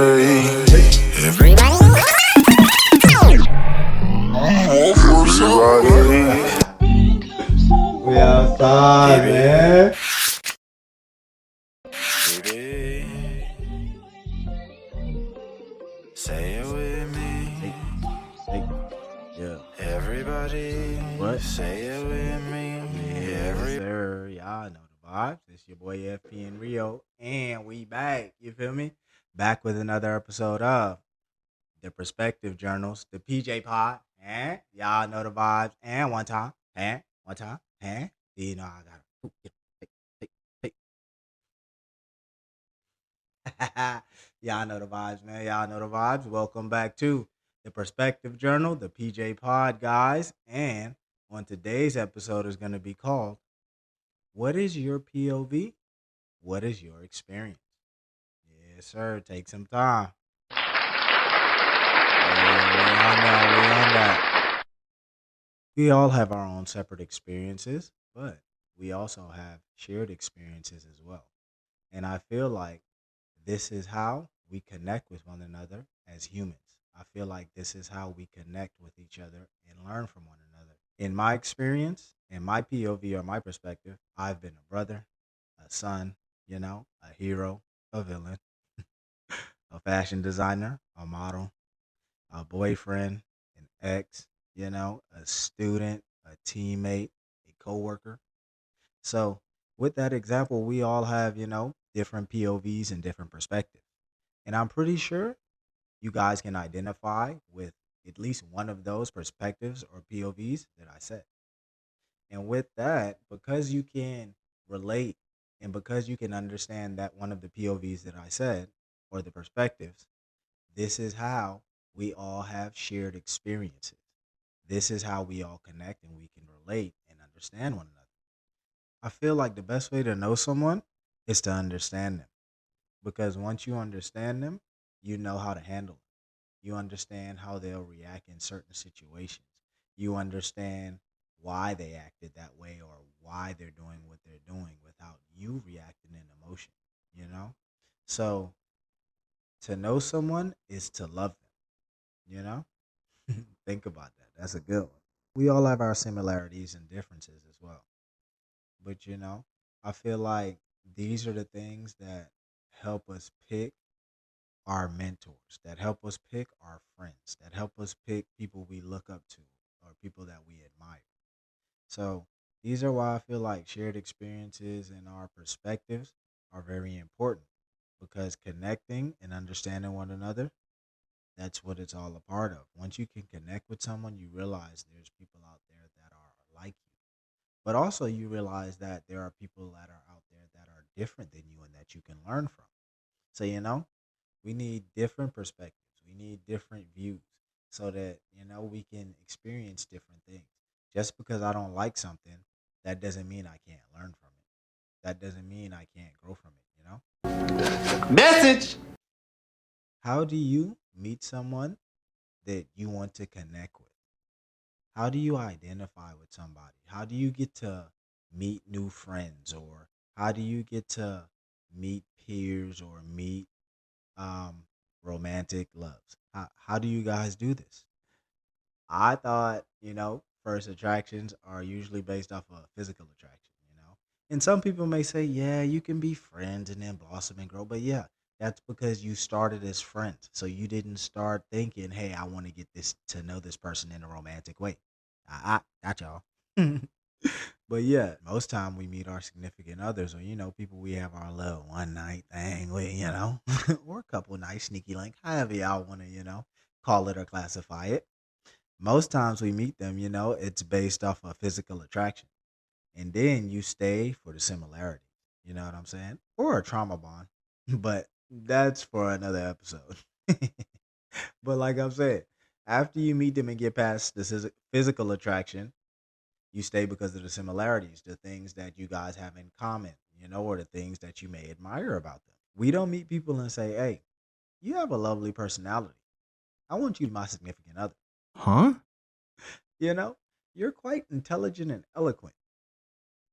Everybody. We outside, man. Say it with me. Yeah. Everybody. What? Say it with me. Yes, sir. Y'all know the vibes. It's your boy FP and Rio. And we back. You feel me? Back with another episode of the Perspective Journals, the PJ Pod. And y'all know the vibes. And one time. And one time. And you know I got it. Y'all know the vibes, man. Y'all know the vibes. Welcome back to the Perspective Journal, the PJ Pod, guys. And on today's episode is going to be called, what is your POV? What is your experience? Yes, sir. Take some time. Yeah, we on that. We all have our own separate experiences, but we also have shared experiences as well. And I feel like this is how we connect with one another as humans. I feel like this is how we connect with each other and learn from one another. In my experience, in my POV or my perspective, I've been a brother, a son, a hero, a villain, a fashion designer, a model, a boyfriend, an ex, a student, a teammate, a coworker. So, with that example, we all have, different POVs and different perspectives. And I'm pretty sure you guys can identify with at least one of those perspectives or POVs that I said. And with that, because you can relate and because you can understand that one of the POVs that I said or the perspectives, this is how we all have shared experiences. This is how we all connect and we can relate and understand one another. I feel like the best way to know someone is to understand them because once you understand them, you know how to handle them. You understand how they'll react in certain situations. You understand why they acted that way or why they're doing what they're doing without you reacting in emotion, you know? So to know someone is to love them, you know? Think about that. That's a good one. We all have our similarities and differences as well. But, I feel like these are the things that help us pick our mentors, that help us pick our friends, that help us pick people we look up to or people that we admire. So these are why I feel like shared experiences and our perspectives are very important because connecting and understanding one another, that's what it's all a part of. Once you can connect with someone, you realize there's people out there that are like you. But also you realize that there are people that are out there that are different than you and that you can learn from. So, we need different perspectives. We need different views so that, we can experience different things. Just because I don't like something, that doesn't mean I can't learn from it. That doesn't mean I can't grow from it. Message. How do you meet someone that you want to connect with? How do you identify with somebody? How do you get to meet new friends or how do you get to meet peers or meet um romantic loves? How do you guys do this? I thought, first attractions are usually based off of physical attraction. And some people may say, yeah, you can be friends and then blossom and grow, but yeah, that's because you started as friends. So you didn't start thinking, hey, I want to get this to know this person in a romantic way. Got y'all. But yeah, most time we meet our significant others or people we have our little one night thing with, or a couple nights sneaky link, however y'all want to, call it or classify it. Most times we meet them, it's based off of physical attraction. And then you stay for the similarity. You know what I'm saying? Or a trauma bond. But that's for another episode. But like I'm saying, after you meet them and get past the physical attraction, you stay because of the similarities, the things that you guys have in common, or the things that you may admire about them. We don't meet people and say, hey, you have a lovely personality. I want you to be my significant other. Huh? You know, you're quite intelligent and eloquent.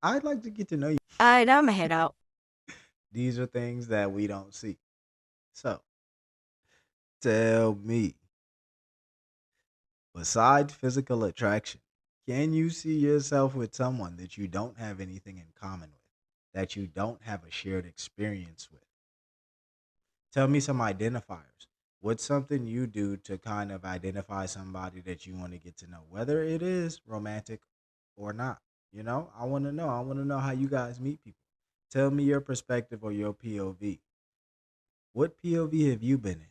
I'd like to get to know you. Alright, I'm going to head out. These are things that we don't see. So, Tell me, besides physical attraction, can you see yourself with someone that you don't have anything in common with, that you don't have a shared experience with? Tell me some identifiers. What's something you do to kind of identify somebody that you want to get to know, whether it is romantic or not? I want to know. I want to know how you guys meet people. Tell me your perspective or your POV. What POV have you been in?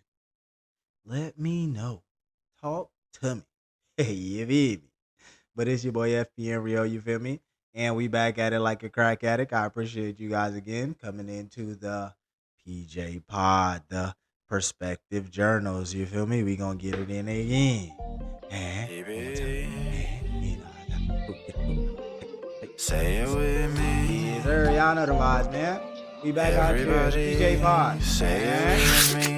Let me know. Talk to me. Hey, you feel me? But it's your boy FPN Rio, you feel me? And we back at it like a crack addict. I appreciate you guys again coming into the PJ Pod, the Perspective Journals, you feel me? We gonna get it in again. And one more time. Baby, I got get a boot. Hey, say it with me. yes, sir. Y'all know the vibes, man. We back out here. PJ Everybody, Pod. say it And with me.